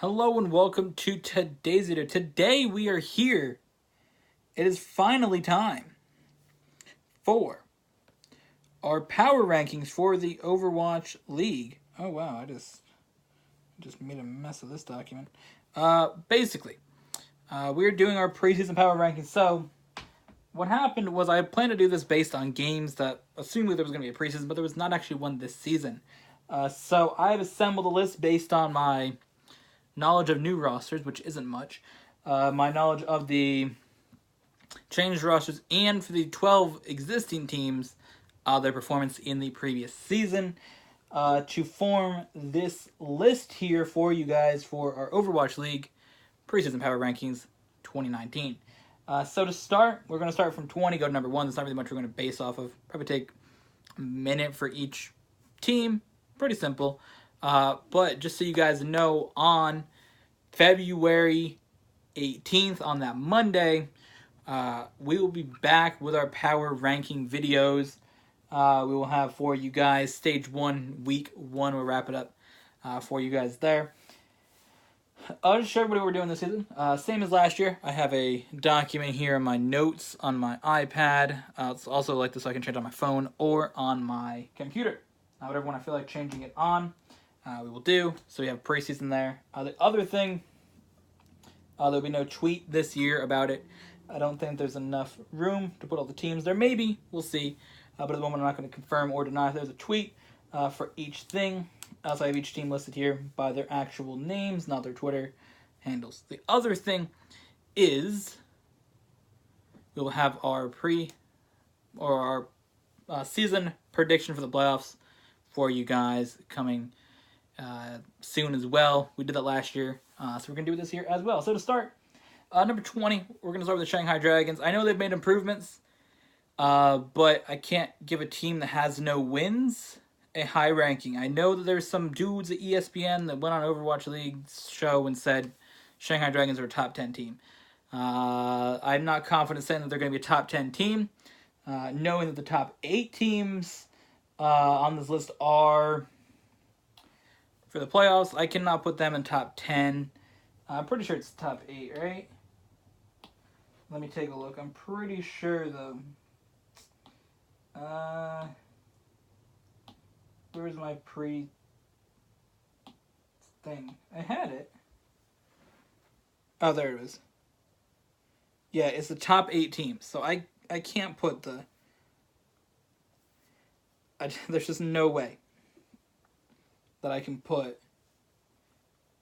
Hello and welcome to today's video. Today we are here. It is finally time for our power rankings for the Overwatch League. Oh wow, I just made a mess of this document. Basically, we're doing our preseason power rankings. So what happened was I planned to do this based on games that assumed there was going to be a preseason, but there was not actually one this season. So I've assembled a list based on my knowledge of new rosters, which isn't much, my knowledge of the changed rosters, and for the 12 existing teams, their performance in the previous season, to form this list here for you guys for our Overwatch League preseason power rankings 2019. So to start, we're going to start from 20, go to number 1. There's not really much we're going to base off of. Probably take a minute for each team. Pretty simple. But just so you guys know, on February 18th, on that Monday, we will be back with our power ranking videos. We will have for you guys stage 1, week 1. We'll wrap it up for you guys there. I'll just show everybody what we're doing this season. Same as last year. I have a document here in my notes on my iPad. It's also like this so I can change on my phone or on my computer. Whatever one I feel like changing it on, we will do. So we have preseason there. The other thing, there'll be no tweet this year about it. I don't think there's enough room to put all the teams there. Maybe. We'll see. But at the moment, I'm not going to confirm or deny if there's a tweet for each thing. Also, I have each team listed here by their actual names, not their Twitter handles. The other thing is we will have our season prediction for the playoffs for you guys coming soon as well. We did that last year, so we're going to do this year as well. So to start, number 20, we're going to start with the Shanghai Dragons. I know they've made improvements, but I can't give a team that has no wins a high ranking. I know that there's some dudes at ESPN that went on Overwatch League's show and said Shanghai Dragons are a top 10 team. I'm not confident saying that they're going to be a top 10 team, knowing that the top 8 teams on this list are for the playoffs. I cannot put them in top 10. I'm pretty sure it's top 8, right? Let me take a look. I'm pretty sure, though. Where's my thing? I had it. Oh, there it is. Yeah, it's the top 8 teams. So I can't put the... there's just no way that I can put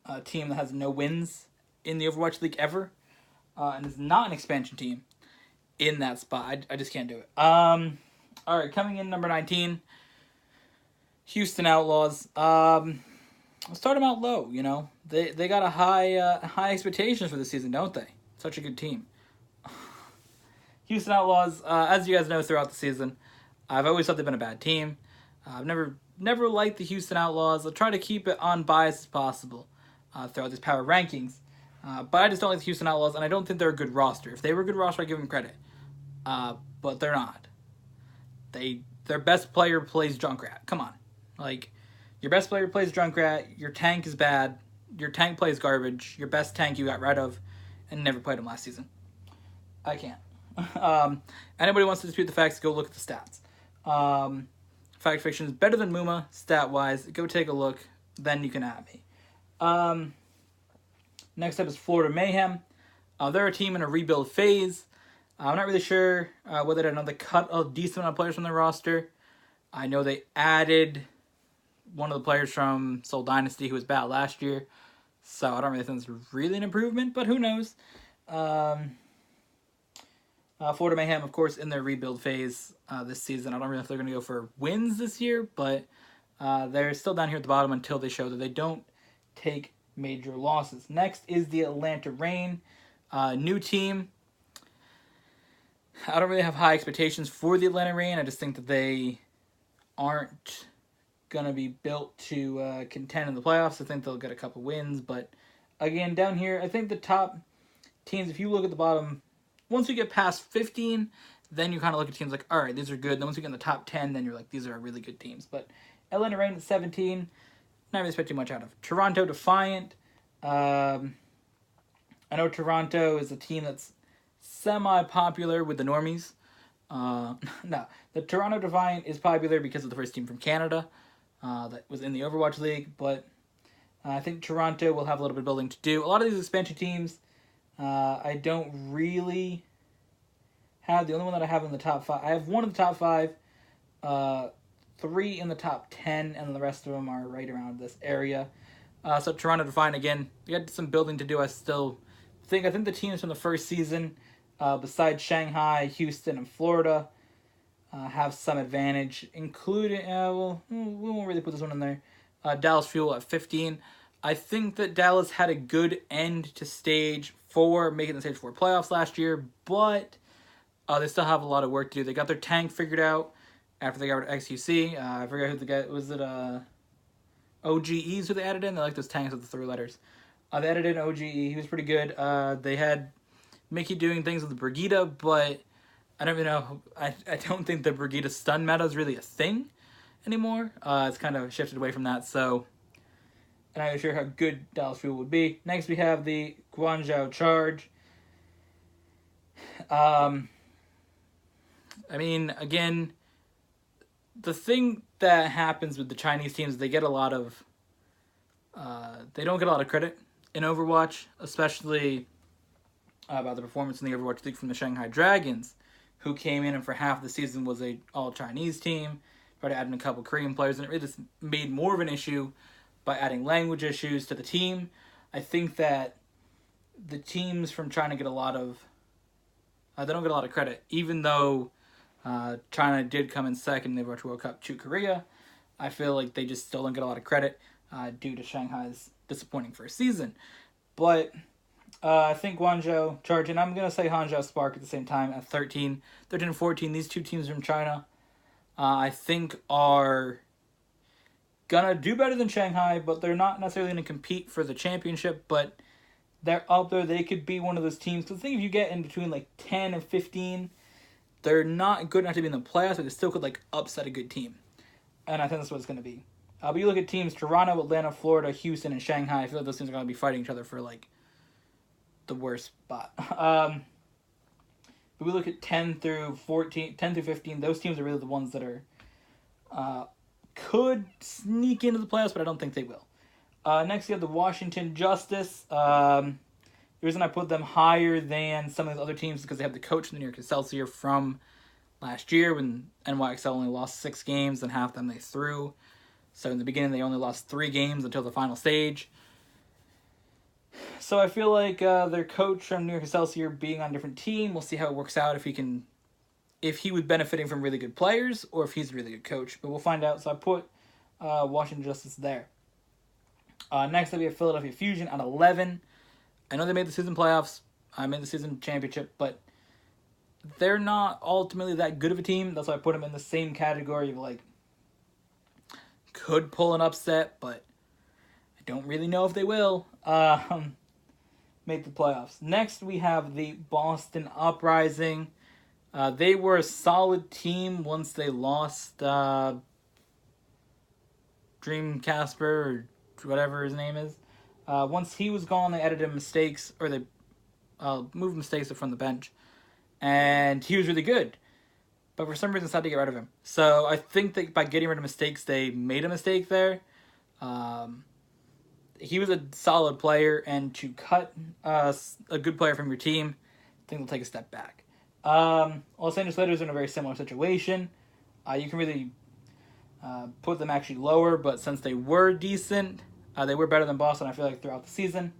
a team that has no wins in the Overwatch League ever and is not an expansion team in that spot. I just can't do it. All right, coming in number 19, Houston Outlaws. I'll start them out low. You know, they got a high expectations for this season, don't they? Such a good team. Houston Outlaws, as you guys know throughout the season, I've always thought they've been a bad team. I've never liked the Houston Outlaws. I'll try to keep it unbiased as possible throughout these power rankings. But I just don't like the Houston Outlaws, and I don't think they're a good roster. If they were a good roster, I'd give them credit. But they're not. Their best player plays Junkrat. Come on. Like, your best player plays Junkrat, your tank is bad, your tank plays garbage, your best tank you got rid of, and never played him last season. I can't. Anybody wants to dispute the facts, go look at the stats. Fact Fiction is better than Muma, stat-wise. Go take a look, then you can at me. Next up is Florida Mayhem. They're a team in a rebuild phase. I'm not really sure whether they cut a decent amount of players from their roster. I know they added one of the players from Seoul Dynasty who was bad last year, so I don't really think it's really an improvement, but who knows. Florida Mayhem, of course, in their rebuild phase this season. I don't really know if they're going to go for wins this year, but they're still down here at the bottom until they show that they don't take major losses. Next is the Atlanta Reign. New team. I don't really have high expectations for the Atlanta Reign. I just think that they aren't going to be built to contend in the playoffs. I think they'll get a couple wins, but again, down here, I think the top teams, if you look at the bottom, once you get past 15, then you kind of look at teams like, all right, these are good. Then once you get in the top 10, then you're like, these are really good teams. But Atlanta Reign at 17, not really expecting much out of. Toronto Defiant, I know Toronto is a team that's semi-popular with the normies. No, the Toronto Deviant is popular because of the first team from Canada that was in the Overwatch League, but I think Toronto will have a little bit of building to do. A lot of these expansion teams, I don't really have. The only one that I have in the top 5, I have one in the top 5, 3 in the top 10, and the rest of them are right around this area. So Toronto Defiant, again, they got some building to do. I think the teams from the first season, besides Shanghai, Houston, and Florida, have some advantage, including, we won't really put this one in there. Dallas Fuel at 15. I think that Dallas had a good end to stage 4, making the stage 4 playoffs last year, but they still have a lot of work to do. They got their tank figured out after they got rid of XQC. I forget who the guy was. It OGE's who they added in? They like those tanks with the 3 letters. They added in OGE. He was pretty good. They had Mickey doing things with the Brigitte, but I don't even know. I don't think the Brigitte stun meta is really a thing anymore. It's kind of shifted away from that, so I'm not really sure how good Dallas Fuel would be. Next, we have the Guangzhou Charge. I mean, again, the thing that happens with the Chinese teams is they get a lot of they don't get a lot of credit in Overwatch, especially about the performance in the Overwatch League from the Shanghai Dragons, who came in and for half the season was a all Chinese team, tried adding a couple Korean players, and it really just made more of an issue by adding language issues to the team. I think that the teams from China get a lot of they don't get a lot of credit, even though China did come in second in the Overwatch World Cup to Korea. I feel like they just still don't get a lot of credit due to Shanghai's disappointing first season. But I think Guangzhou Charge, and I'm going to say Hangzhou Spark at the same time at 13. 13 and 14, these two teams from China, I think are going to do better than Shanghai, but they're not necessarily going to compete for the championship, but they're up there. They could be one of those teams. So the thing, if you get in between like 10 and 15, they're not good enough to be in the playoffs, but they still could like upset a good team. And I think that's what it's going to be. But you look at teams, Toronto, Atlanta, Florida, Houston, and Shanghai, I feel like those teams are going to be fighting each other for like the worst spot. But we look at 10 through 15, those teams are really the ones that are could sneak into the playoffs, but I don't think they will. Next, you have the Washington Justice. The reason I put them higher than some of the other teams is because they have the coach from the New York Excelsior from last year when NYXL only lost 6 games and half of them they threw. So in the beginning, they only lost 3 games until the final stage. So I feel like their coach from New York Excelsior being on a different team, we'll see how it works out, if he was benefiting from really good players or if he's a really good coach. But we'll find out. So I put Washington Justice there. Next up, we have Philadelphia Fusion at 11. I know they made the season playoffs. I made the season championship, but they're not ultimately that good of a team. That's why I put them in the same category of like could pull an upset, but I don't really know if they will make the playoffs. Next, we have the Boston Uprising. They were a solid team once they lost Dream Casper or whatever his name is. Once he was gone, they edited mistakes, or they moved mistakes from the bench. And he was really good. But for some reason, decided to get rid of him. So I think that by getting rid of mistakes, they made a mistake there. He was a solid player, and to cut a good player from your team, I think they'll take a step back. Los Angeles Lakers are in a very similar situation. You can really put them actually lower, but since they were decent, they were better than Boston, I feel like, throughout the season.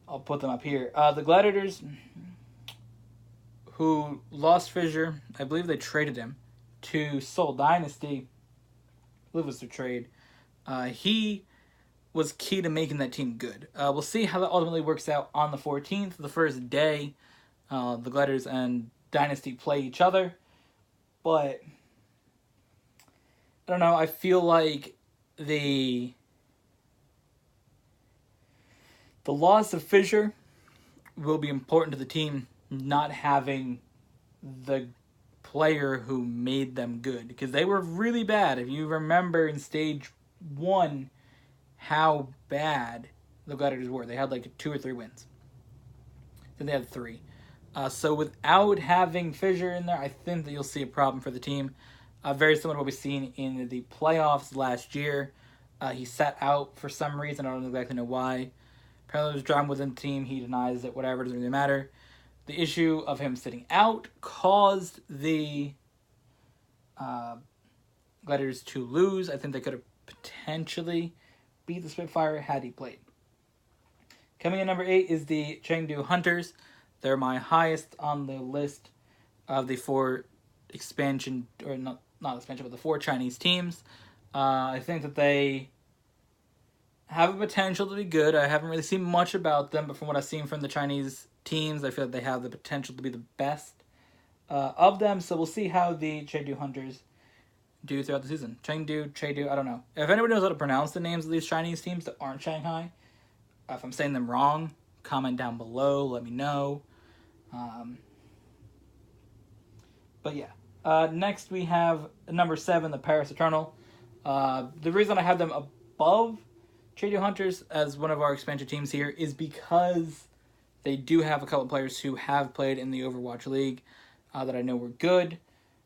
I'll put them up here. The Gladiators, who lost Fissure, I believe they traded him to Seoul Dynasty. I believe it was their trade. He was key to making that team good. We'll see how that ultimately works out on the 14th, the first day the Gladiators and Dynasty play each other. But I don't know, I feel like the loss of Fissure will be important to the team not having the player who made them good, because they were really bad. If you remember in stage 1 how bad the Gladiators were. They had like 2 or 3 wins. Then they had 3. So without having Fissure in there, I think that you'll see a problem for the team. Very similar to what we've seen in the playoffs last year. He sat out for some reason. I don't exactly know why. Apparently there was drama within the team. He denies it. Whatever. Doesn't really matter. The issue of him sitting out caused the Gladiators to lose. I think they could have potentially beat the Spitfire had he played. Coming in number 8 is the Chengdu Hunters. They're my highest on the list of the 4 expansion, or not expansion, but the 4 Chinese teams. I think that they have a potential to be good. I haven't really seen much about them, but from what I've seen from the Chinese teams, I feel like they have the potential to be the best of them. So we'll see how the Chengdu Hunters do throughout the season. Chengdu, I don't know. If anyone knows how to pronounce the names of these Chinese teams that aren't Shanghai, if I'm saying them wrong, comment down below, let me know. But yeah. Next we have number 7, the Paris Eternal. The reason I have them above Chengdu Hunters as one of our expansion teams here is because they do have a couple of players who have played in the Overwatch League that I know were good.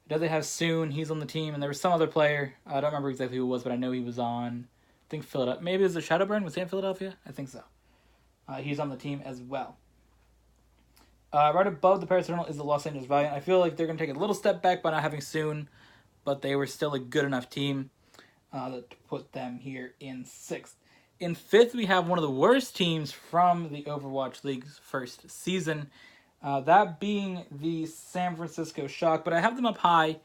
Does they have Soon? He's on the team, and there was some other player. I don't remember exactly who it was, but I know he was on, I think, Philadelphia. Maybe it was the Shadowburn. Was he in Philadelphia? I think so. He's on the team as well. Right above the Paris Eternal is the Los Angeles Valiant. I feel like they're going to take a little step back by not having Soon, but they were still a good enough team to put them here in 6th. In 5th, we have one of the worst teams from the Overwatch League's first season, that being the San Francisco Shock, but I have them up high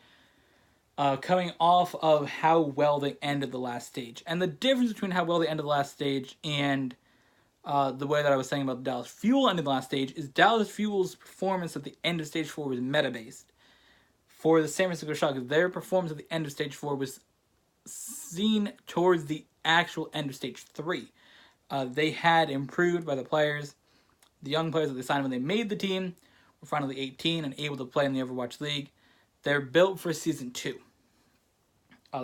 coming off of how well they ended the last stage. And the difference between how well they ended the last stage and the way that I was saying about the Dallas Fuel ending the last stage is Dallas Fuel's performance at the end of Stage 4 was meta-based. For the San Francisco Shock, their performance at the end of Stage 4 was seen towards the actual end of Stage 3. They had improved by the players. The young players that they signed when they made the team were finally 18 and able to play in the Overwatch League. They're built for Season 2.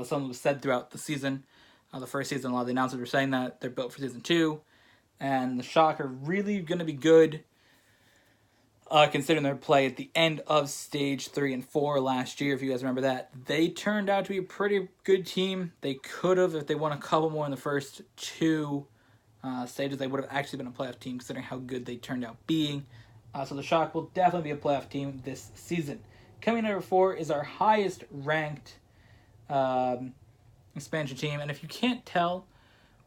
Something was said throughout the season. The first season, a lot of the announcers were saying that they're built for Season 2. And the Shock are really going to be good considering their play at the end of Stage 3 and 4 last year, if you guys remember that. They turned out to be a pretty good team. They could have, if they won a couple more in the first 2 stages, they would have actually been a playoff team considering how good they turned out being. So the Shock will definitely be a playoff team this season. Coming in number 4 is our highest ranked expansion team. And if you can't tell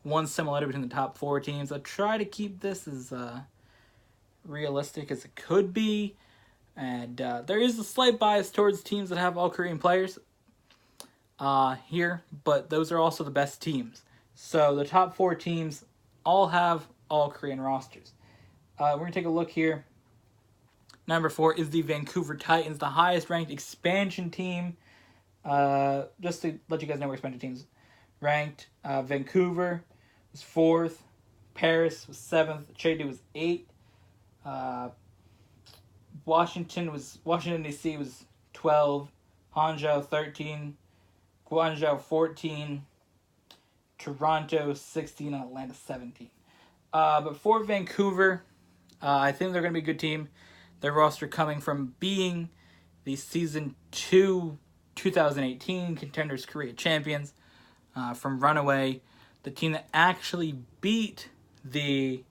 one similarity between the top 4 teams, I'll try to keep this as realistic as it could be. And there is a slight bias towards teams that have all Korean players here, but those are also the best teams. So the top 4 teams all have all Korean rosters. We're going to take a look here. Number 4 is the Vancouver Titans, the highest ranked expansion team. Just to let you guys know where expansion teams ranked. Vancouver was 4th. Paris was 7th. Chengdu was 8th. Washington D.C. was 12. Hangzhou 13. Guangzhou 14. Toronto 16 and Atlanta 17. But for Vancouver, I think they're going to be a good team. Their roster coming from being the Season 2 2018 Contenders Korea champions from Runaway, the team that actually beat the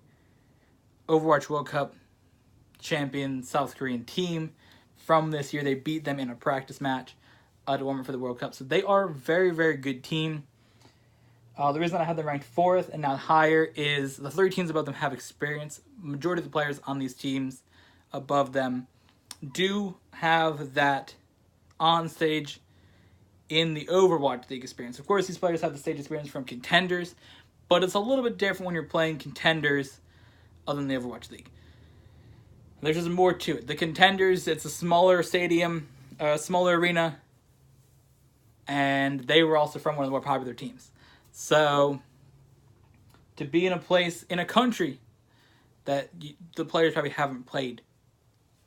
Overwatch World Cup champion South Korean team from this year. They beat them in a practice match to warm up for the World Cup. So they are a very, very good team. The reason I have them ranked 4th and not higher is the 3 teams above them have experience. Majority of the players on these teams above them do have that on stage in the Overwatch League experience. Of course, these players have the stage experience from Contenders, but it's a little bit different when you're playing Contenders other than the Overwatch League. There's just more to it. The Contenders, it's a smaller stadium, a smaller arena, and they were also from one of the more popular teams. So, to be in a place, in a country that the players probably haven't played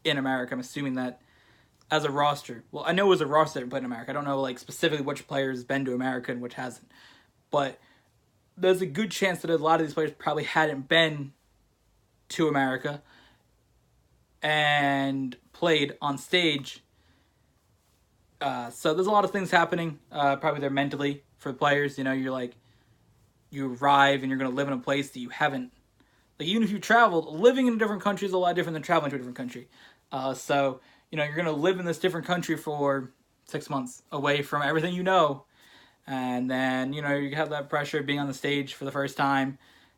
in America, I'm assuming that as a roster. Well, I know it was a roster that played in America. I don't know like specifically which player has been to America and which hasn't. But there's a good chance that a lot of these players probably hadn't been to America and played on stage. So there's a lot of things happening, probably there mentally for the players. You know, you arrive and you're going to live in a place that you haven't, like, even if you traveled, living in a different country is a lot different than traveling to a different country. So, you know, you're going to live in this different country for 6 months away from everything you know. And then, you know, you have that pressure of being on the stage for the first time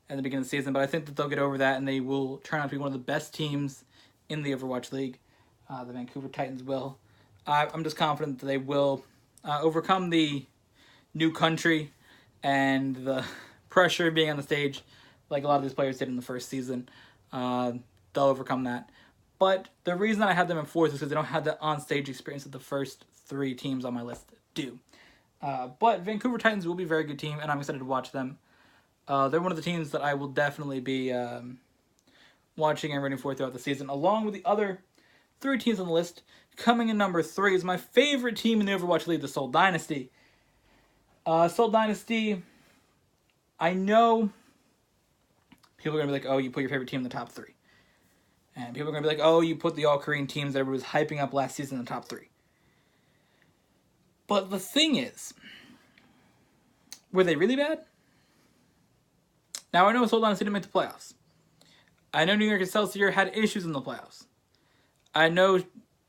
at the beginning of the season. But I think that they'll get over that and they will turn out to be one of the best teams in the Overwatch League. The Vancouver Titans will. I'm just confident that they will overcome the new country and the pressure of being on the stage like a lot of these players did in the first season. They'll overcome that. But the reason that I had them in fourth is because they don't have the on-stage experience that the first three teams on my list do. But Vancouver Titans will be a very good team, and I'm excited to watch them. They're one of the teams that I will definitely be watching and rooting for throughout the season, along with the other three teams on the list. Coming in number 3 is my favorite team in the Overwatch League, the Seoul Dynasty. Seoul Dynasty, I know people are going to be like, oh, you put your favorite team in the top 3. And people are going to be like, oh, you put the all-Korean teams that everybody was hyping up last season in the top 3. But the thing is, were they really bad? Now, I know Seoul Dynasty didn't make the playoffs. I know New York Excelsior had issues in the playoffs. I know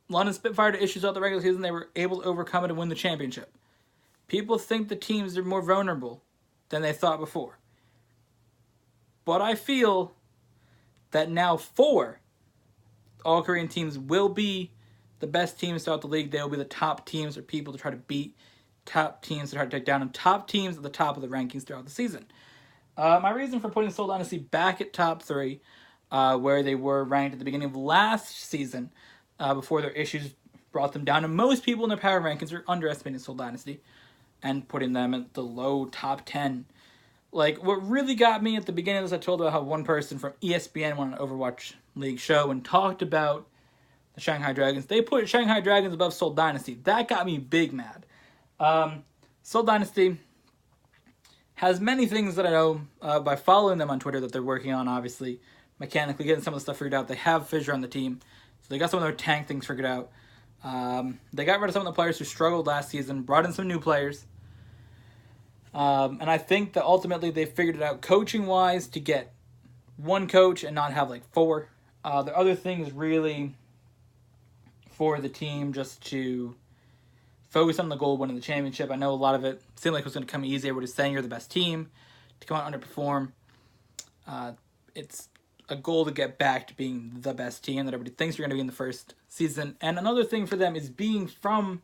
London Spitfire had issues throughout the regular season. They were able to overcome it and win the championship. People think the teams are more vulnerable than they thought before. But I feel that now 4 all-Korean teams will be the best teams throughout the league. They will be the top teams for people to try to beat, top teams to try to take down, and top teams at the top of the rankings throughout the season. My reason for putting Seoul Dynasty back at top 3, where they were ranked at the beginning of last season, before their issues brought them down, and most people in their power rankings are underestimating Seoul Dynasty and putting them at the low top 10. Like, what really got me at the beginning of this, I told about how one person from ESPN went on an Overwatch League show and talked about the Shanghai Dragons. They put Shanghai Dragons above Seoul Dynasty. That got me big mad. Seoul Dynasty has many things that I know by following them on Twitter that they're working on, obviously, mechanically, getting some of the stuff figured out. They have Fissure on the team, so they got some of their tank things figured out. They got rid of some of the players who struggled last season, brought in some new players. And I think that ultimately they figured it out coaching-wise to get one coach and not have like 4. The other thing is really for the team just to focus on the goal of winning the championship. I know a lot of it seemed like it was going to come easy. Everybody's saying you're the best team. To come out and underperform, it's a goal to get back to being the best team that everybody thinks you're going to be in the first season. And another thing for them is being from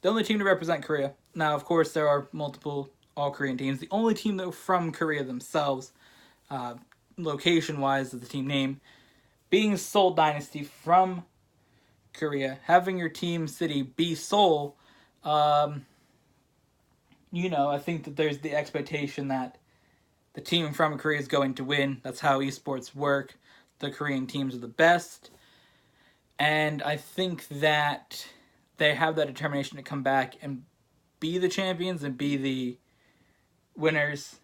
the only team to represent Korea. Now, of course, there are multiple all-Korean teams. The only team that are from Korea themselves, location-wise, is the team name. Being Seoul Dynasty from Korea, having your team city be Seoul, I think that there's the expectation that the team from Korea is going to win. That's how esports work. The Korean teams are the best. And I think that they have that determination to come back and be the champions and be the winners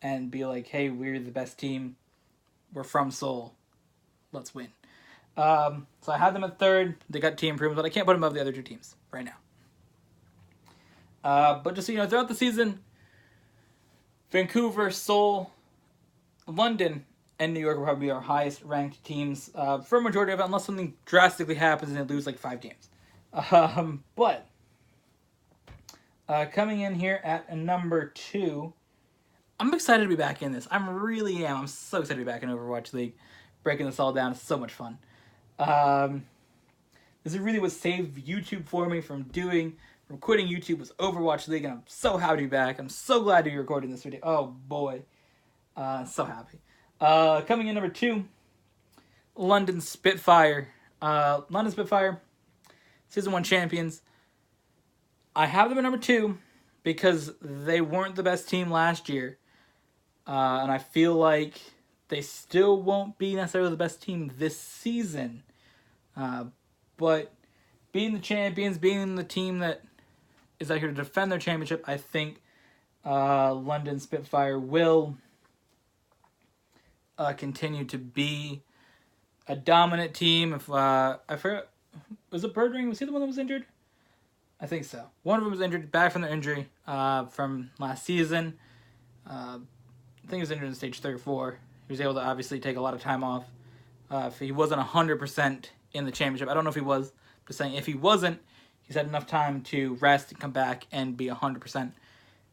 and be like, hey, we're the best team. We're from Seoul. Let's win. So I have them at 3rd. They got team improvements, but I can't put them above the other 2 teams right now. But just so you know, throughout the season, Vancouver, Seoul, London, and New York will probably be our highest ranked teams for a majority of it, unless something drastically happens and they lose like 5 games. But coming in here at number 2, I'm excited to be back in this. I really am. I'm so excited to be back in Overwatch League, breaking this all down. It's so much fun. This is really what saved YouTube for me from quitting YouTube was Overwatch League, and I'm so happy to be back. I'm so glad to be recording this video. Oh boy. So happy. Coming in number 2, London Spitfire. London Spitfire, Season 1 champions. I have them at number 2 because they weren't the best team last year. And I feel like they still won't be necessarily the best team this season. But being the champions, being the team that is out here to defend their championship, I think London Spitfire will continue to be a dominant team. If I forgot, was it Birdring? Was he the one that was injured? I think so. One of them was injured, back from their injury from last season. I think he was injured in stage 3 or 4. He was able to obviously take a lot of time off. If he wasn't 100% in the championship, I don't know if he was. Just saying, if he wasn't, he's had enough time to rest and come back and be 100%.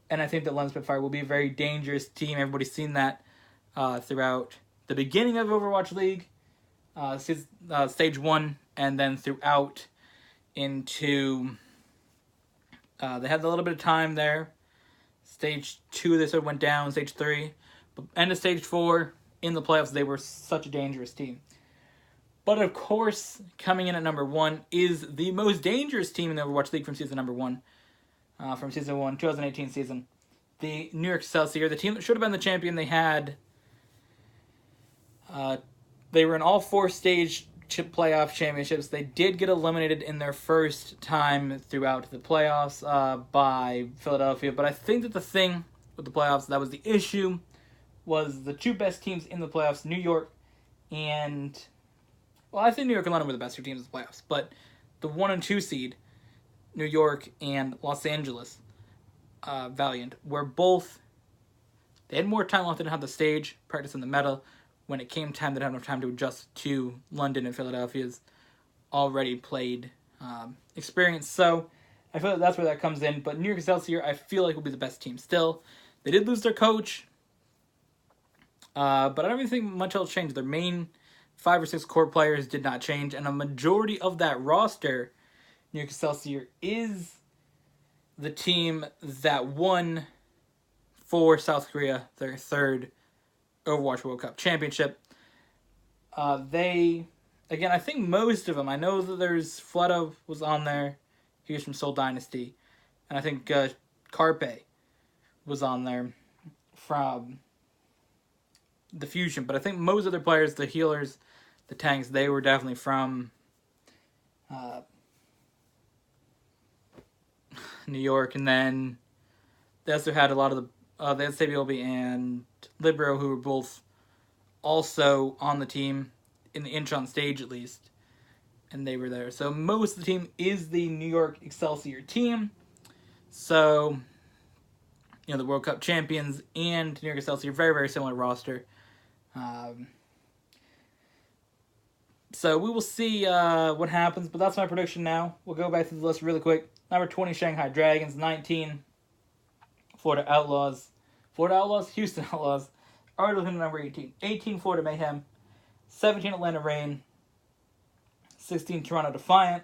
And I think that London Spitfire will be a very dangerous team. Everybody's seen that throughout the beginning of Overwatch League, stage 1, and then throughout into... they had a little bit of time there. Stage 2, they sort of went down. Stage 3. But end of stage 4, in the playoffs, they were such a dangerous team. But of course, coming in at number 1 is the most dangerous team in the Overwatch League from season number 1. From season 1, 2018 season. The New York Excelsior, the team that should have been the champion. They were in all 4 stage playoff championships. They did get eliminated in their first time throughout the playoffs by Philadelphia. But I think that the thing with the playoffs, that was the issue, was the 2 best teams in the playoffs, New York and... Well, I think New York and London were the best 2 teams in the playoffs. But the 1 and 2 seed, New York and Los Angeles Valiant, were both... They had more time left, they didn't have the stage, practice in the meta. When it came time, they didn't have enough time to adjust to London and Philadelphia's already played experience. So I feel like that's where that comes in. But New York Excelsior, I feel like, will be the best team still. They did lose their coach, but I don't really think much else changed. Their main 5 or 6 core players did not change, and a majority of that roster, New York Excelsior, is the team that won for South Korea their 3rd Overwatch World Cup Championship. Again, I think most of them, I know that there's Fleto was on there. He was from Seoul Dynasty. And I think Carpe was on there from the Fusion. But I think most of their players, the healers, the tanks, they were definitely from New York. And then they also had a lot of they had Sabiobi and Libero, who were both also on the team, in the Incheon stage at least, and they were there. So most of the team is the New York Excelsior team. So, the World Cup champions and New York Excelsior, very, very similar roster. So we will see what happens, but that's my prediction now. We'll go back to the list really quick. Number 20, Shanghai Dragons. 19, Florida Outlaws. Houston Outlaws. Already looking at number 18. 18, Florida Mayhem. 17, Atlanta Reign. 16, Toronto Defiant.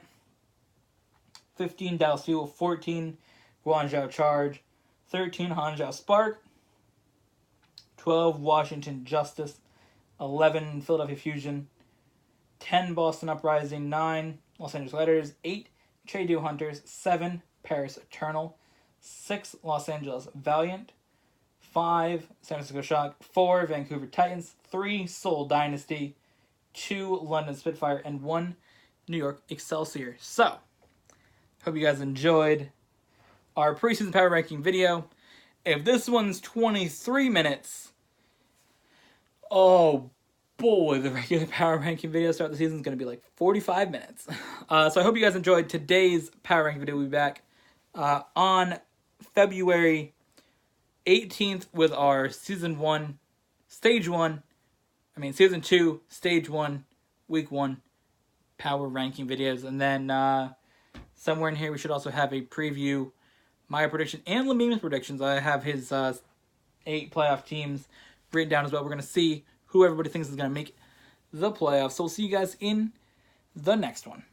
15, Dallas Fuel. 14, Guangzhou Charge. 13, Hangzhou Spark. 12, Washington Justice. 11, Philadelphia Fusion. 10, Boston Uprising. 9, Los Angeles Letters. 8, Chengdu Hunters. 7, Paris Eternal. 6, Los Angeles Valiant. 5, San Francisco Shock. 4, Vancouver Titans. 3, Seoul Dynasty. 2, London Spitfire. And 1, New York Excelsior. So, hope you guys enjoyed our preseason power ranking video. If this one's 23 minutes, oh boy, the regular power ranking video throughout the season is going to be like 45 minutes. So I hope you guys enjoyed today's power ranking video. We'll be back on February 18th with our Season 2, Stage 1, Week 1 power ranking videos. And then somewhere in here we should also have a preview, my prediction, and Lamima's predictions. I have his 8 playoff teams written down as well. We're going to see who everybody thinks is going to make the playoffs. So we'll see you guys in the next one.